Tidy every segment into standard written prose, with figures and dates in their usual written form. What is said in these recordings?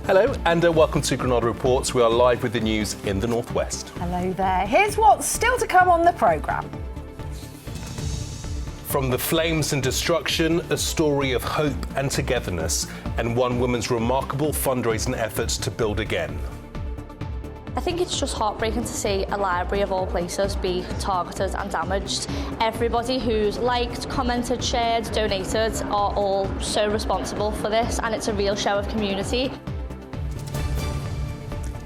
Hello and welcome to Granada Reports. We are live with the news in the northwest. Hello there. Here's what's still to come on the programme. From the flames and destruction, a story of hope and togetherness, and one woman's remarkable fundraising efforts to build again. I think it's just heartbreaking to see a library of all places be targeted and damaged. Everybody who's liked, commented, shared, donated are all so responsible for this, and it's a real show of community.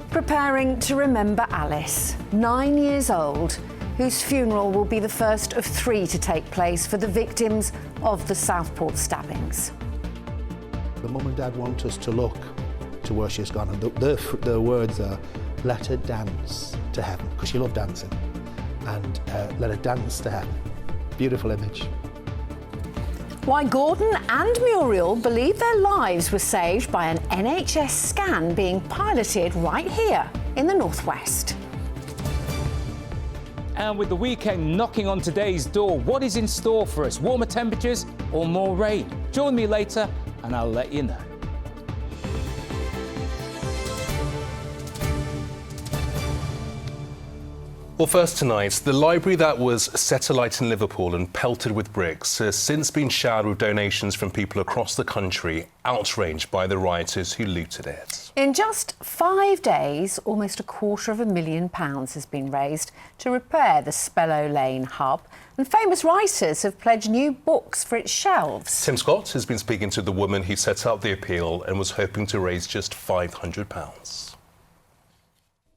Preparing to remember Alice, 9 years old, whose funeral will be the first of 3 to take place for the victims of the Southport stabbings. The mum and dad want us to look to where she's gone, and the words are, let her dance to heaven, because she loved dancing, and let her dance to heaven. Beautiful image. Why Gordon and Muriel believe their lives were saved by an NHS scan being piloted right here in the northwest. And with the weekend knocking on today's door, what is in store for us? Warmer temperatures or more rain? Join me later and I'll let you know. Well, first tonight, the library that was set alight in Liverpool and pelted with bricks has since been showered with donations from people across the country, outraged by the rioters who looted it. In just 5 days, almost £250,000 has been raised to repair the Spellow Lane hub, and famous writers have pledged new books for its shelves. Tim Scott has been speaking to the woman who set up the appeal and was hoping to raise just £500.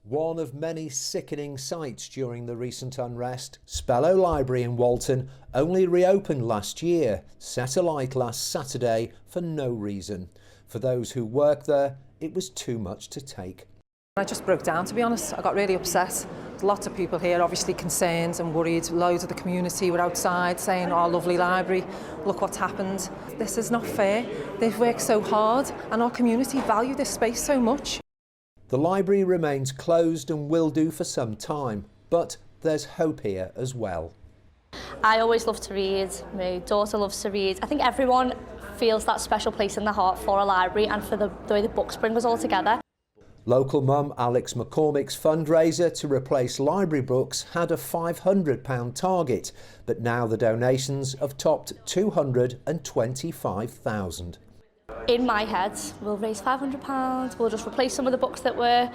One of many sickening sights during the recent unrest, Spellow Library in Walton only reopened last year, set alight last Saturday for no reason. For those who work there, it was too much to take. I just broke down, to be honest. I got really upset. There's lots of people here obviously concerned and worried. Loads of the community were outside saying, "Our lovely library, look what's happened." This is not fair. They've worked so hard and our community value this space so much. The library remains closed and will do for some time, but there's hope here as well. I always love to read, my daughter loves to read. I think everyone feels that special place in the heart for a library and for the way the books bring us all together. Local mum Alex McCormick's fundraiser to replace library books had a £500 target, but now the donations have topped £225,000. In my head, we'll raise £500, we'll just replace some of the books that were,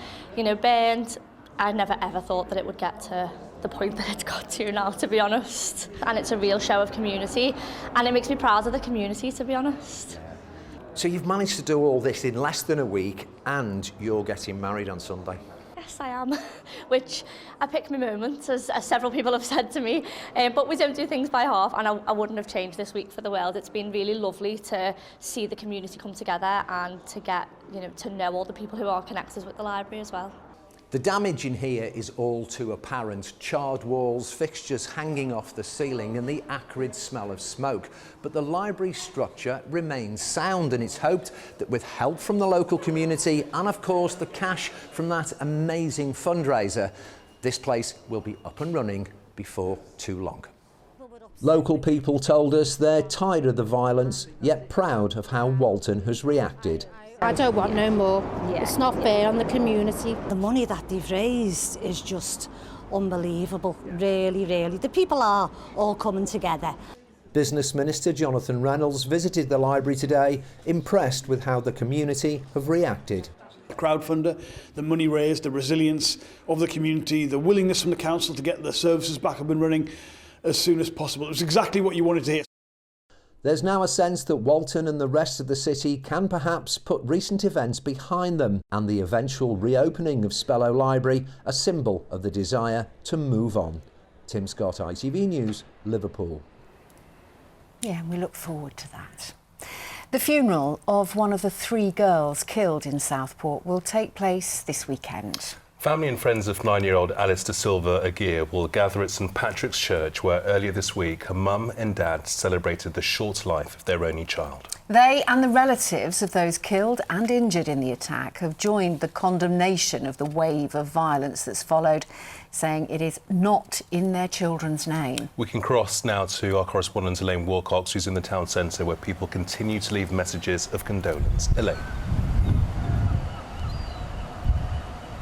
burned. I never ever thought that it would get to the point that it's got to now, to be honest. And it's a real show of community, and it makes me proud of the community, to be honest. So you've managed to do all this in less than a week, and you're getting married on Sunday. Yes, I am, which I pick my moments, as several people have said to me, but we don't do things by half, and I wouldn't have changed this week for the world. It's been really lovely to see the community come together and to get, to know all the people who are connected with the library as well. The damage in here is all too apparent. Charred walls, fixtures hanging off the ceiling and the acrid smell of smoke. But the library structure remains sound, and it's hoped that with help from the local community and of course the cash from that amazing fundraiser, this place will be up and running before too long. Local people told us they're tired of the violence, yet proud of how Walton has reacted. I don't want no more. It's not fair on the community. The money that they've raised is just unbelievable, really, really. The people are all coming together. Business Minister Jonathan Reynolds visited the library today, impressed with how the community have reacted. The crowdfunder, the money raised, the resilience of the community, the willingness from the council to get the services back up and running as soon as possible. It was exactly what you wanted to hear. There's now a sense that Walton and the rest of the city can perhaps put recent events behind them, and the eventual reopening of Spellow Library a symbol of the desire to move on. Tim Scott, ITV News, Liverpool. Yeah, we look forward to that. The funeral of one of the 3 girls killed in Southport will take place this weekend. Family and friends of 9-year-old Alice de Silva Aguirre will gather at St Patrick's Church, where earlier this week her mum and dad celebrated the short life of their only child. They and the relatives of those killed and injured in the attack have joined the condemnation of the wave of violence that's followed, saying it is not in their children's name. We can cross now to our correspondent Elaine Wilcox, who's in the town centre, where people continue to leave messages of condolence. Elaine.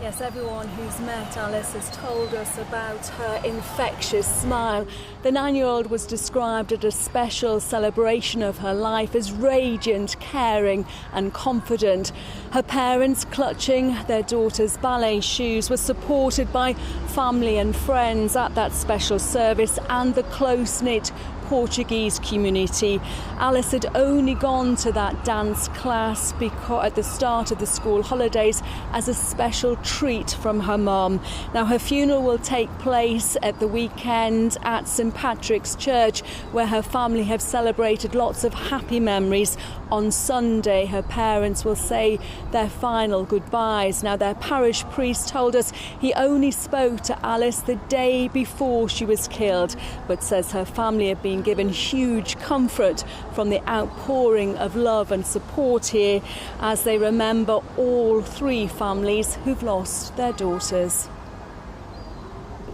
Yes, everyone who's met Alice has told us about her infectious smile. The 9-year-old was described at a special celebration of her life as radiant, caring and confident. Her parents, clutching their daughter's ballet shoes, were supported by family and friends at that special service and the close-knit Portuguese community. Alice had only gone to that dance class at the start of the school holidays as a special treat from her mum. Now her funeral will take place at the weekend at St Patrick's Church, where her family have celebrated lots of happy memories. On Sunday her parents will say their final goodbyes. Now their parish priest told us he only spoke to Alice the day before she was killed, but says her family have been given huge comfort from the outpouring of love and support here as they remember all 3 families who've lost their daughters.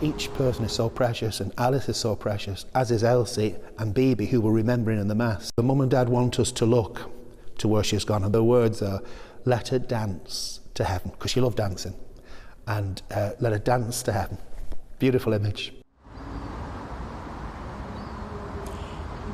Each person is so precious, and Alice is so precious, as is Elsie and Bibi, who we're remembering in the Mass. The mum and dad want us to look to where she's gone, and the words are, let her dance to heaven, because she loved dancing, and let her dance to heaven. Beautiful image.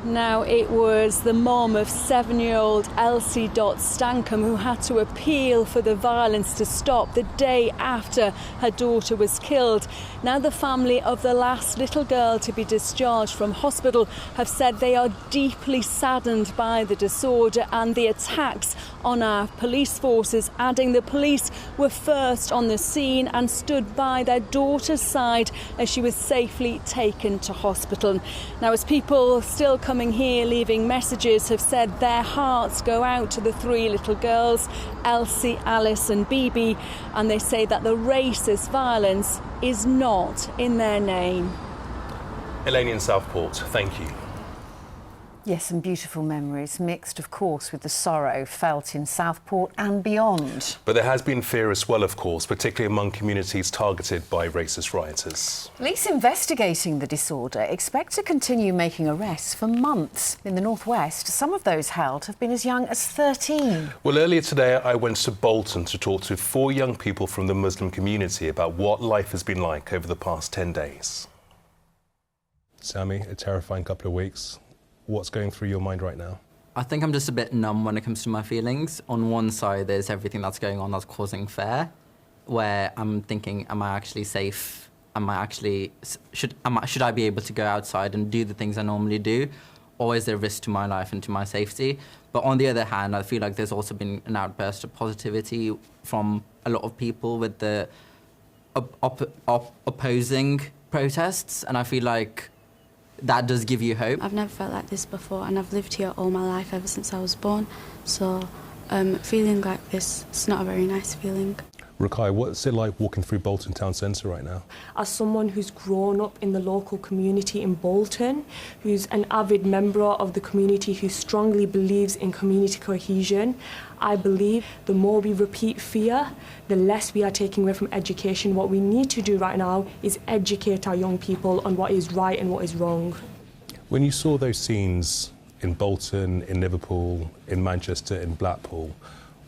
Now, it was the mum of 7-year-old Elsie Stankham who had to appeal for the violence to stop the day after her daughter was killed. Now, the family of the last little girl to be discharged from hospital have said they are deeply saddened by the disorder and the attacks on our police forces, adding the police were first on the scene and stood by their daughter's side as she was safely taken to hospital. Now, as people still coming here leaving messages have said their hearts go out to the 3 little girls, Elsie, Alice and Bibi, and they say that the racist violence is not in their name. Elaine in Southport, thank you. Yes, some beautiful memories, mixed, of course, with the sorrow felt in Southport and beyond. But there has been fear as well, of course, particularly among communities targeted by racist rioters. Police investigating the disorder expect to continue making arrests for months. In the northwest, some of those held have been as young as 13. Well, earlier today, I went to Bolton to talk to 4 young people from the Muslim community about what life has been like over the past 10 days. Sammy, a terrifying couple of weeks. What's going through your mind right now? I think I'm just a bit numb when it comes to my feelings. On one side, there's everything that's going on that's causing fear, where I'm thinking, am I actually safe? Am I actually, should I be able to go outside and do the things I normally do? Or is there a risk to my life and to my safety? But on the other hand, I feel like there's also been an outburst of positivity from a lot of people with the opposing protests, and I feel like that does give you hope. I've never felt like this before, and I've lived here all my life ever since I was born, so feeling like this, it's not a very nice feeling. Rukai, what's it like walking through Bolton town centre right now? As someone who's grown up in the local community in Bolton, who's an avid member of the community who strongly believes in community cohesion, I believe the more we repeat fear, the less we are taking away from education. What we need to do right now is educate our young people on what is right and what is wrong. When you saw those scenes in Bolton, in Liverpool, in Manchester, in Blackpool,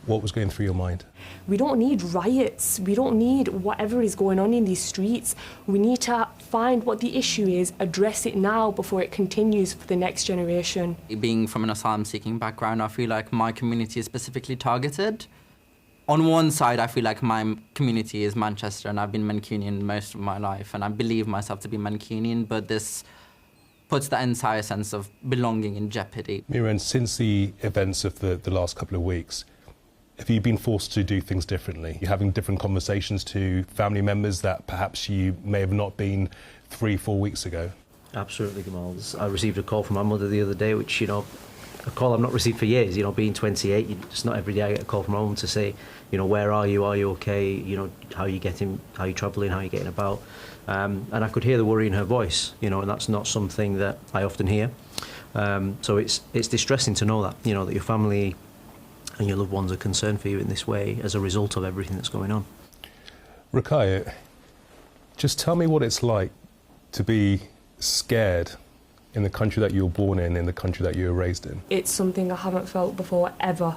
what was going through your mind? We don't need riots. We don't need whatever is going on in these streets. We need to find what the issue is, address it now before it continues for the next generation. Being from an asylum-seeking background, I feel like my community is specifically targeted. On one side, I feel like my community is Manchester, and I've been Mancunian most of my life, and I believe myself to be Mancunian, but this puts the entire sense of belonging in jeopardy. Miran, since the events of the last couple of weeks, have you been forced to do things differently? You're having different conversations to family members that perhaps you may have not been 3-4 weeks ago? Absolutely, Gamal. I received a call from my mother the other day, which, a call I've not received for years. Being 28, it's not every day I get a call from home to say, where are you okay, how are you getting, how are you travelling, how are you getting about. And I could hear the worry in her voice, and that's not something that I often hear. So it's distressing to know that, that your family and your loved ones are concerned for you in this way as a result of everything that's going on. Rukai, just tell me what it's like to be scared in the country that you were born in the country that you were raised in. It's something I haven't felt before, ever.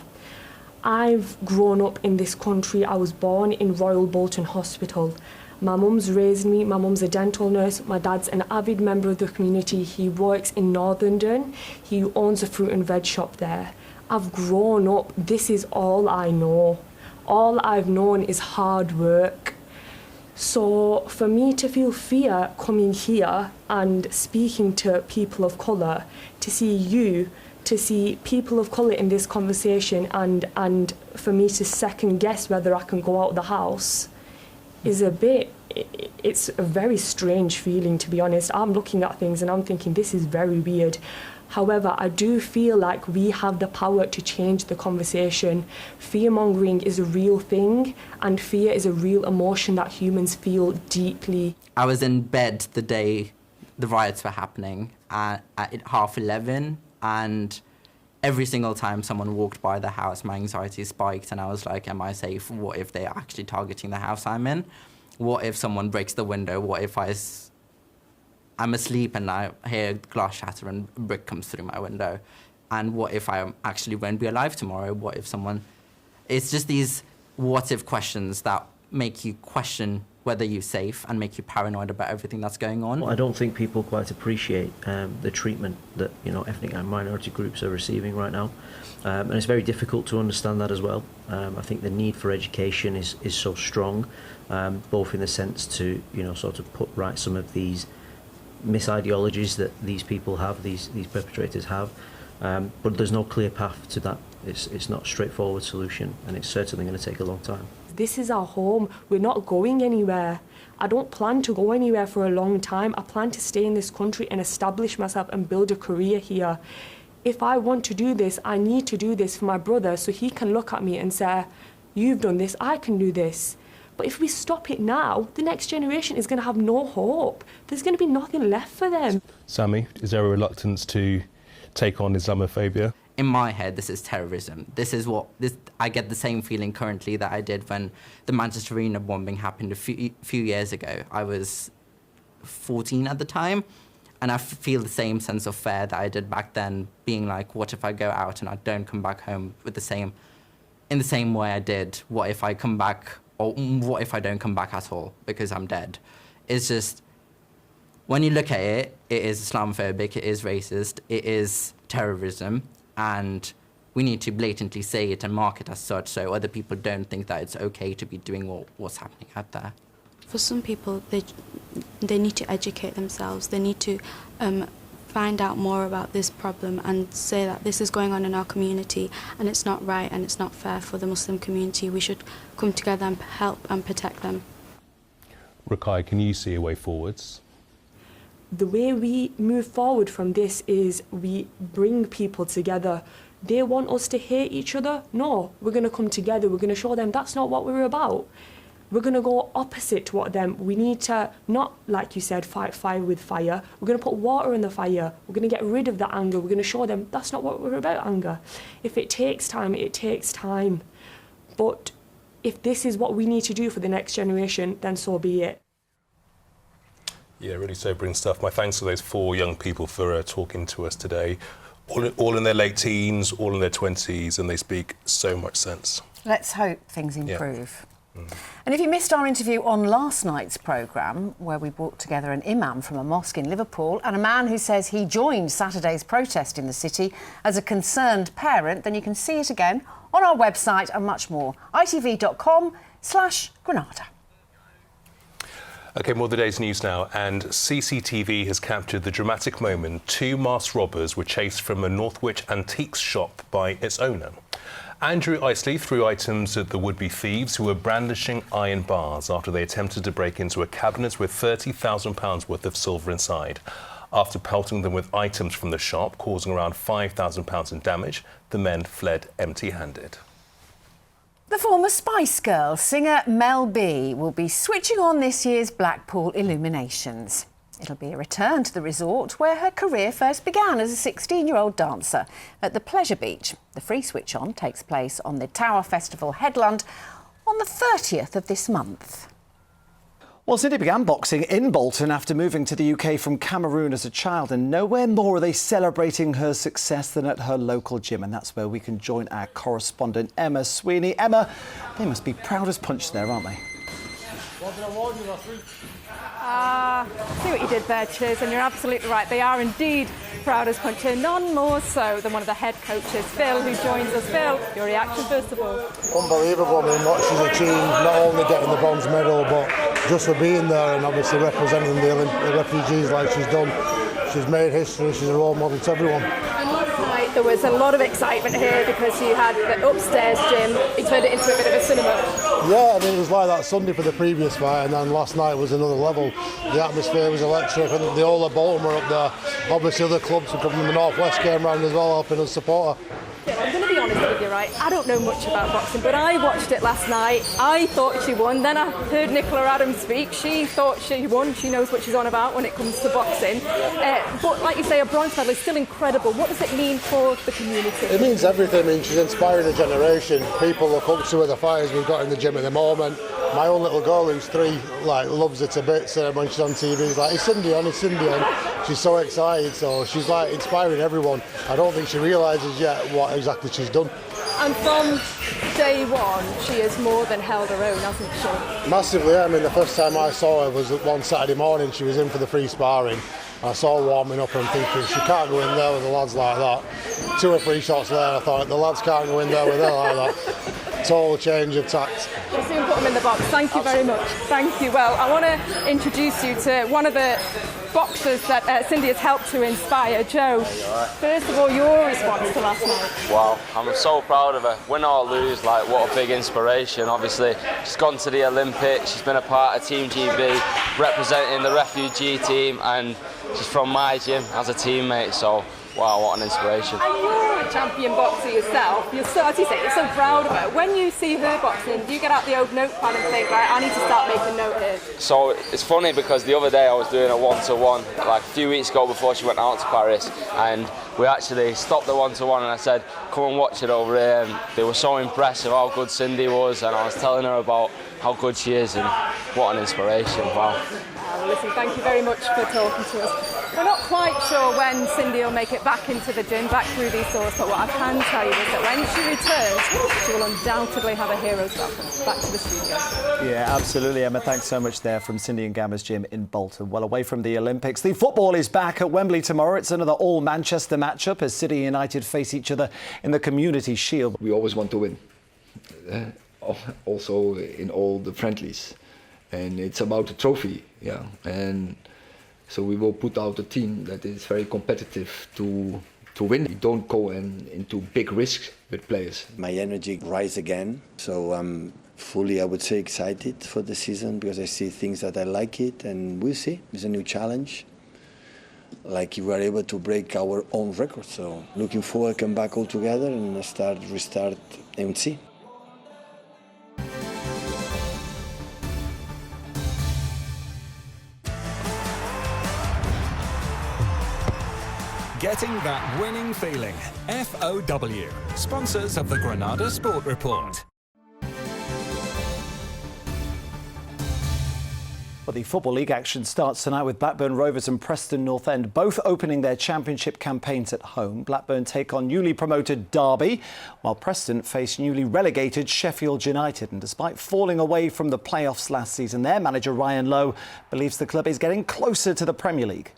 I've grown up in this country. I was born in Royal Bolton Hospital. My mum's raised me. My mum's a dental nurse. My dad's an avid member of the community. He works in North London. He owns a fruit and veg shop there. I've grown up. This is all I know. All I've known is hard work. So for me to feel fear coming here and speaking to people of colour, to see people of colour in this conversation and for me to second guess whether I can go out of the house is it's a very strange feeling, to be honest. I'm looking at things and I'm thinking this is very weird. However, I do feel like we have the power to change the conversation. Fear-mongering is a real thing, and fear is a real emotion that humans feel deeply. I was in bed the day the riots were happening at 11:30, and every single time someone walked by the house, my anxiety spiked, and I was like, am I safe? What if they're actually targeting the house I'm in? What if someone breaks the window? What if I'm asleep and I hear glass shatter and a brick comes through my window? And what if I actually won't be alive tomorrow? What if someone... It's just these what-if questions that make you question whether you're safe and make you paranoid about everything that's going on. Well, I don't think people quite appreciate the treatment that ethnic and minority groups are receiving right now. And it's very difficult to understand that as well. I think the need for education is so strong, both in the sense to sort of put right some of these misideologies that these people have, these perpetrators have, but there's no clear path to that. It's not a straightforward solution, and it's certainly going to take a long time. This is our home. We're not going anywhere. I don't plan to go anywhere for a long time. I plan to stay in this country and establish myself and build a career here. If I want to do this, I need to do this for my brother so he can look at me and say, you've done this, I can do this. But if we stop it now, the next generation is going to have no hope. There's going to be nothing left for them. Sammy, is there a reluctance to take on Islamophobia? In my head, this is terrorism. I get the same feeling currently that I did when the Manchester Arena bombing happened a few years ago. I was 14 at the time, and I feel the same sense of fear that I did back then, being like, what if I go out and I don't come back home in the same way I did? What if I come back, or what if I don't come back at all because I'm dead? It's just, when you look at it, it is Islamophobic, it is racist, it is terrorism, and we need to blatantly say it and mark it as such so other people don't think that it's okay to be doing what's happening out there. For some people, they need to educate themselves. They need to find out more about this problem and say that this is going on in our community and it's not right and it's not fair for the Muslim community. We should come together and help and protect them. Rakai, can you see a way forwards? The way we move forward from this is we bring people together. They want us to hate each other? No, we're going to come together. We're going to show them that's not what we're about. We're going to go opposite to what them. We need to not, like you said, fight fire with fire. We're going to put water in the fire. We're going to get rid of that anger. We're going to show them that's not what we're about, anger. If it takes time, it takes time. But if this is what we need to do for the next generation, then so be it. Yeah, really sobering stuff. My thanks to those 4 young people for talking to us today. All in their late teens, all in their 20s, and they speak so much sense. Let's hope things improve. Yeah. And if you missed our interview on last night's programme, where we brought together an imam from a mosque in Liverpool and a man who says he joined Saturday's protest in the city as a concerned parent, then you can see it again on our website and much more. itv.com/Granada. OK, more of the day's news now, and CCTV has captured the dramatic moment 2 masked robbers were chased from a Northwich antiques shop by its owner. Andrew Isley threw items at the would-be thieves who were brandishing iron bars after they attempted to break into a cabinet with £30,000 worth of silver inside. After pelting them with items from the shop, causing around £5,000 in damage, the men fled empty-handed. The former Spice Girl singer Mel B will be switching on this year's Blackpool Illuminations. It'll be a return to the resort where her career first began as a 16-year-old dancer at the Pleasure Beach. The free switch-on takes place on the Tower Festival headland on the 30th of this month. Well, Cindy began boxing in Bolton after moving to the UK from Cameroon as a child, and nowhere more are they celebrating her success than at her local gym, and that's where we can join our correspondent Emma Sweeney. Emma, they must be proud as punch there, aren't they? See what you did there, Chiz, and you're absolutely right. They are indeed proud as punch, and none more so than one of the head coaches, Phil, who joins us. Phil, your reaction first of all? Unbelievable. I mean, what she's achieved, not only getting the bronze medal, but just for being there and obviously representing the refugees like she's done. She's made history. She's a role model to everyone. And last night there was a lot of excitement here because you had the upstairs gym. You turned it into a bit of a cinema. Yeah, I mean, it was like that Sunday for the previous fight, and then last night was another level. The atmosphere was electric, and the whole of Bolton were up there. Obviously, other clubs from the Northwest came round as well, helping us support her. I'm going to be honest with you, right? I don't know much about boxing, but I watched it last night. I thought she won. Then I heard Nicola Adams speak. She thought she won. She knows what she's on about when it comes to boxing. But like you say, a bronze medal is still incredible. What does it mean for the community? It means everything. I mean, she's inspiring a generation. People look up to her, the fighters we've got in the gym at the moment. My own little girl, who's 3, loves it a bit. So when she's on TV, she's like, "It's Cindy on, it's Cindy on." She's so excited. So she's like inspiring everyone. I don't think she realises yet what exactly she's done. And from day one, she has more than held her own, hasn't she? Massively. I mean, the first time I saw her was one Saturday morning. She was in for the free sparring. I saw her warming up and thinking, she can't go in there with the lads like that. 2 or 3 shots there, I thought, the lads can't go in there with her like that. Total change of tact. We'll soon put them in the box. Thank you very much. Thank you. Well, I want to introduce you to one of the boxers that Cindy has helped to inspire. Joe, first of all, your response to last night? Wow, I'm so proud of her. Win or lose, what a big inspiration. Obviously, she's gone to the Olympics, she's been a part of Team GB, representing the refugee team, and she's from my gym as a teammate, so wow, what an inspiration. And you're a champion boxer yourself. You're so, as you say, you're so proud of her. When you see her boxing, do you get out the old notepad and think, right, I need to start making note here? So it's funny because the other day I was doing a 1-to-1, a few weeks ago before she went out to Paris, and we actually stopped the 1-to-1 and I said, come and watch it over here. And they were so impressed with how good Cindy was, and I was telling her about how good she is, and what an inspiration, wow. Well, listen, thank you very much for talking to us. We're not quite sure when Cindy will make it back into the gym, back through these doors, but what I can tell you is that when she returns, she will undoubtedly have a hero's welcome. Back to the studio. Yeah, absolutely, Emma. Thanks so much there from Cindy and Gamma's gym in Bolton. Well, away from the Olympics, the football is back at Wembley tomorrow. It's another all-Manchester matchup as City United face each other in the Community Shield. We always want to win, also in all the friendlies. And it's about the trophy, yeah. And so we will put out a team that is very competitive to win. We don't go into big risks with players. My energy rise again, so I'm fully, I would say, excited for the season because I see things that I like it, and we'll see. It's a new challenge. Like if we are able to break our own record, so looking forward, come back all together and restart and see. Getting that winning feeling. FOW, sponsors of the Granada Sport Report. Well, the Football League action starts tonight with Blackburn Rovers and Preston North End both opening their championship campaigns at home. Blackburn take on newly promoted Derby, while Preston face newly relegated Sheffield United. And despite falling away from the playoffs last season, their manager Ryan Lowe believes the club is getting closer to the Premier League.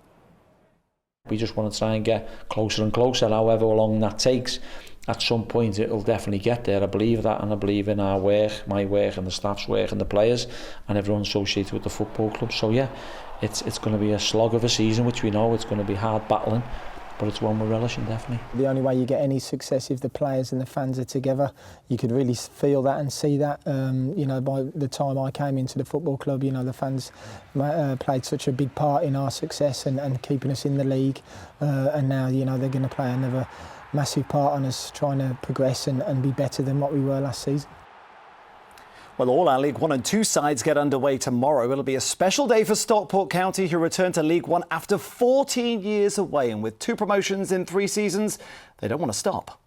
We just want to try and get closer and closer, however long that takes. At some point it'll definitely get there. I believe that, and I believe in our work, my work and the staff's work and the players and everyone associated with the football club. So yeah, it's going to be a slog of a season, which we know it's going to be hard battling, but it's one we're relishing, definitely. The only way you get any success if the players and the fans are together. You could really feel that and see that. You know, by the time I came into the football club, you know, the fans played such a big part in our success and keeping us in the league. And now, you know, they're going to play another massive part on us trying to progress and be better than what we were last season. Well, all our League One and Two sides get underway tomorrow. It'll be a special day for Stockport County, who return to League One after 14 years away. And with 2 promotions in 3 seasons, they don't want to stop.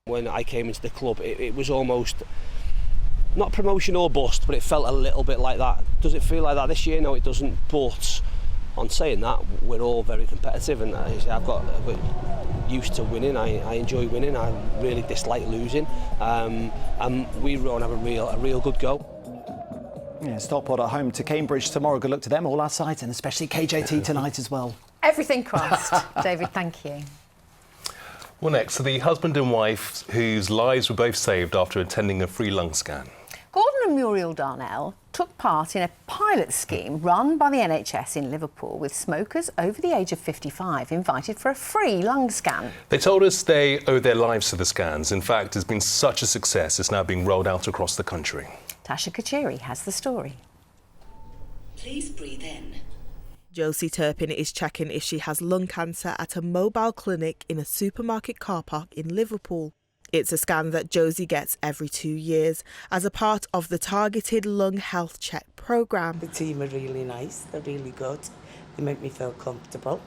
When I came into the club, it was almost Not promotion or bust, but it felt a little bit like that. Does it feel like that this year? No, it doesn't. But on saying that, we're all very competitive, and I've got used to winning. I enjoy winning. I really dislike losing, and we want to have a real good go. Yeah, Stockport at home to Cambridge tomorrow. Good luck to them, all our sides, and especially KJT tonight as well. Everything crossed. David, thank you. Well, next, the husband and wife whose lives were both saved after attending a free lung scan. Gordon and Muriel Darnell took part in a pilot scheme run by the NHS in Liverpool with smokers over the age of 55 invited for a free lung scan. They told us they owe their lives to the scans. In fact, it's been such a success, it's now being rolled out across the country. Tasha Kachiri has the story. Please breathe in. Josie Turpin is checking if she has lung cancer at a mobile clinic in a supermarket car park in Liverpool. It's a scan that Josie gets every 2 years as a part of the targeted lung health check programme. The team are really nice, they're really good, they make me feel comfortable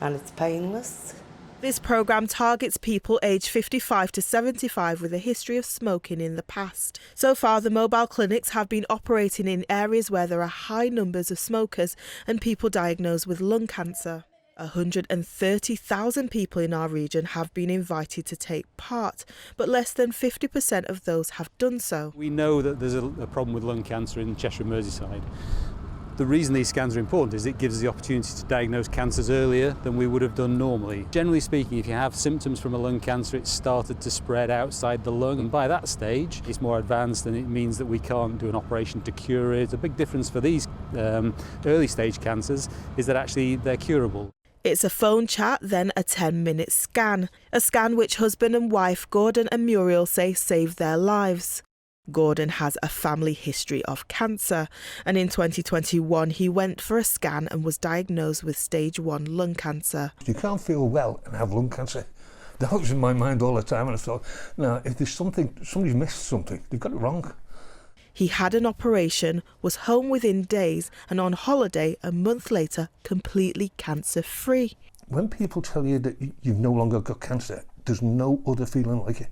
and it's painless. This programme targets people aged 55 to 75 with a history of smoking in the past. So far, the mobile clinics have been operating in areas where there are high numbers of smokers and people diagnosed with lung cancer. 130,000 people in our region have been invited to take part, but less than 50% of those have done so. We know that there's a problem with lung cancer in Cheshire and Merseyside. The reason these scans are important is it gives us the opportunity to diagnose cancers earlier than we would have done normally. Generally speaking, if you have symptoms from a lung cancer, it's started to spread outside the lung, and by that stage it's more advanced and it means that we can't do an operation to cure it. The big difference for these early stage cancers is that actually they're curable. It's a phone chat, then a 10-minute scan. A scan which husband and wife Gordon and Muriel say saved their lives. Gordon has a family history of cancer, and in 2021 he went for a scan and was diagnosed with stage 1 lung cancer. You can't feel well and have lung cancer. That was in my mind all the time, and I thought, now if there's somebody's missed something, they've got it wrong. He had an operation, was home within days, and on holiday a month later, completely cancer-free. When people tell you that you've no longer got cancer, there's no other feeling like it.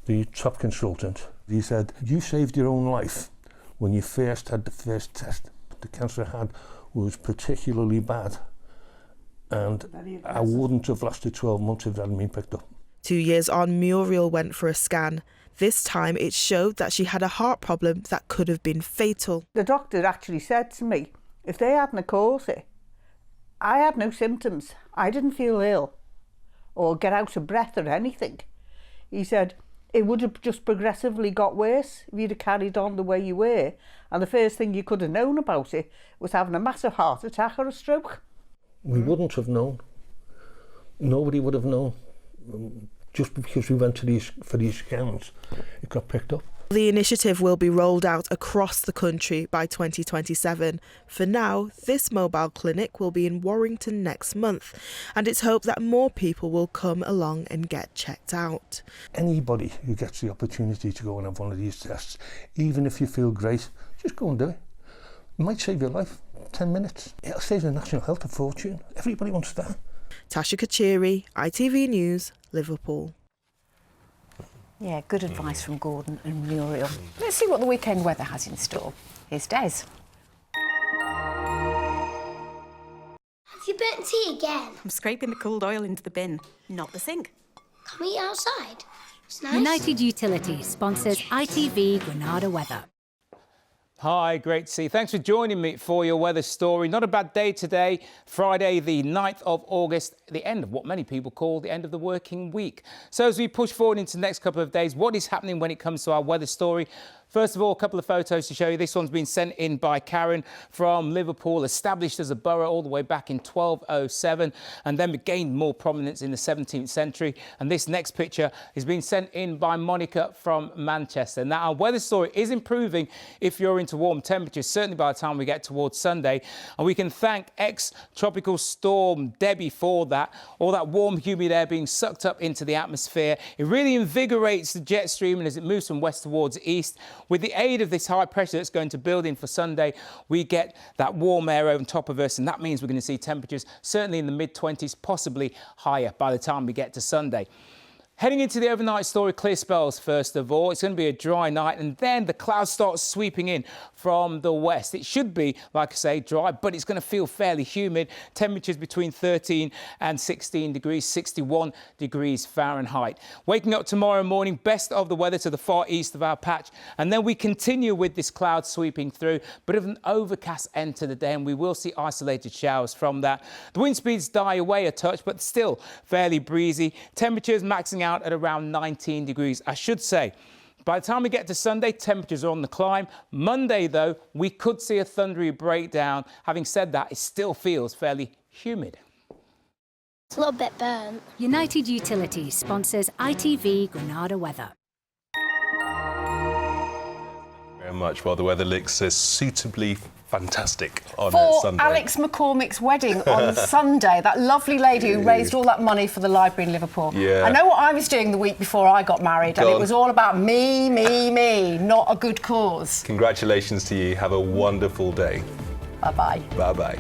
The top consultant, he said, you saved your own life when you first had the first test. The cancer I had was particularly bad, and I wouldn't have lasted 12 months if that hadn't been picked up. 2 years on, Muriel went for a scan. This time it showed that she had a heart problem that could have been fatal. The doctor actually said to me, if they hadn't caused it, I had no symptoms. I didn't feel ill or get out of breath or anything. He said, it would have just progressively got worse if you'd have carried on the way you were. And the first thing you could have known about it was having a massive heart attack or a stroke. We wouldn't have known. Nobody would have known. Just because we went to for these scans, it got picked up. The initiative will be rolled out across the country by 2027. For now, this mobile clinic will be in Warrington next month, and it's hoped that more people will come along and get checked out. Anybody who gets the opportunity to go and have one of these tests, even if you feel great, just go and do it. It might save your life, 10 minutes. It'll save the National Health a fortune. Everybody wants that. Tasha Kachiri, ITV News, Liverpool. Yeah, good advice from Gordon and Muriel. Let's see what the weekend weather has in store. Here's Des. Have you burnt tea again? I'm scraping the cooled oil into the bin, not the sink. Can we eat outside? It's nice. United Utilities sponsors ITV Granada weather. Hi, great to see you. Thanks for joining me for your weather story. Not a bad day today, Friday the 9th of August, the end of what many people call the end of the working week. So as we push forward into the next couple of days, what is happening when it comes to our weather story? First of all, a couple of photos to show you. This one's been sent in by Karen from Liverpool, established as a borough all the way back in 1207, and then gained more prominence in the 17th century. And this next picture is being sent in by Monica from Manchester. Now, our weather story is improving if you're into warm temperatures, certainly by the time we get towards Sunday. And we can thank ex-tropical storm Debbie for that. All that warm, humid air being sucked up into the atmosphere. It really invigorates the jet stream, and as it moves from west towards east, with the aid of this high pressure that's going to build in for Sunday, we get that warm air over top of us, and that means we're going to see temperatures certainly in the mid-20s, possibly higher by the time we get to Sunday. Heading into the overnight story, clear spells first of all. It's going to be a dry night and then the clouds start sweeping in from the west. It should be, like I say, dry, but it's going to feel fairly humid. Temperatures between 13 and 16 degrees, 61 degrees Fahrenheit. Waking up tomorrow morning, best of the weather to the far east of our patch, and then we continue with this cloud sweeping through. Bit of an overcast end to the day, and we will see isolated showers from that. The wind speeds die away a touch, but still fairly breezy. Temperatures maxing out at around 19 degrees, I should say. By the time we get to Sunday, temperatures are on the climb. Monday, though, we could see a thundery breakdown. Having said that, it still feels fairly humid. It's a little bit burnt. United Utilities sponsors ITV Granada weather. Very much. Well, the weather looks suitably fantastic on For Sunday. Alex McCormick's wedding on Sunday, that lovely lady who raised all that money for the library in Liverpool. Yeah. I know what I was doing the week before I got married, and it was all about me, not a good cause. Congratulations to you. Have a wonderful day. Bye-bye. Bye-bye.